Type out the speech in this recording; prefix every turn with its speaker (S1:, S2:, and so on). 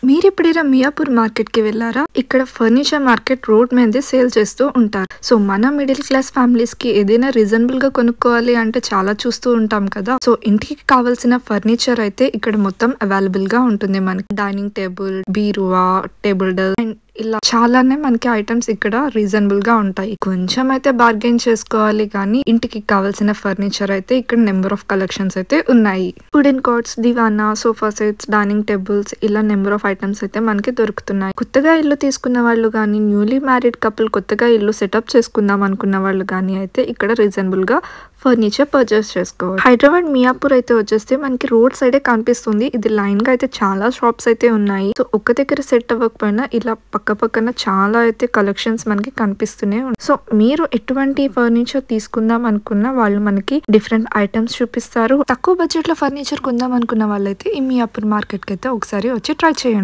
S1: మీరెప్పుడైనా మియాపూర్ మార్కెట్‌కి వెళ్లారా? ఇక్కడ ఫర్నిచర్ మార్కెట్ రోడ్ మీదే సేల్ చేస్తూ ఉంటారు. సో, మన మిడిల్ క్లాస్ ఫ్యామిలీస్‌కి ఏదైనా రీజనబుల్‌గా కొనుక్కోవాలి అంటే చాలా చూస్తూ ఉంటాం కదా! సో, ఇంటికి కావాల్సిన ఫర్నిచర్ అయితే ఇక్కడ మొత్తం అవైలబుల్‌గా ఉంటుంది మనకి. డైనింగ్ టేబుల్, బీరువా, టేబుల్ అండ్ ఇలా చాలానే మనకి ఐటమ్స్ ఇక్కడ రీజనబుల్‌గా ఉంటాయి. కొంచెం అయితే బార్గెయిన్ చేసుకోవాలి కానీ ఇంటికి కావాల్సిన ఫర్నిచర్ అయితే ఇక్కడ నెంబర్ ఆఫ్ కలెక్షన్స్ అయితే ఉన్నాయి. వుడెన్ కార్ట్స్, దివానా, సోఫా సెట్స్, డైనింగ్ టేబుల్స్ ఇలా నెంబర్ ఆఫ్ ఐటమ్స్ అయితే మనకి దొరుకుతున్నాయి. కొత్తగా ఇల్లు తీసుకున్న వాళ్ళు గానీ, న్యూలీ మ్యారీడ్ కపుల్ కొత్తగా ఇల్లు సెటప్ చేసుకుందాం అనుకున్న వాళ్ళు గానీ అయితే ఇక్కడ రీజనబుల్‌గా ఫర్నిచర్ పర్చేస్ చేసుకోవచ్చు. హైదరాబాద్ మియాపూర్ అయితే వచ్చేస్తే మనకి రోడ్ సైడే కనిపిస్తుంది. ఇది లైన్ గా అయితే చాలా షాప్స్ అయితే ఉన్నాయి. సో ఒక్క దగ్గర సెట్ అవ్వకపోయినా ఇలా పక్క పక్కన చాలా అయితే కలెక్షన్స్ మనకి కనిపిస్తూనే ఉన్నాయి. సో మీరు ఎటువంటి ఫర్నిచర్ తీసుకుందాం అనుకున్నా వాళ్ళు మనకి డిఫరెంట్ ఐటమ్స్ చూపిస్తారు. తక్కువ బడ్జెట్ లో ఫర్నిచర్ కొందాం అనుకున్న వాళ్ళైతే ఈ మియాపూర్ మార్కెట్ కి అయితే ఒకసారి వచ్చి ట్రై చేయండి.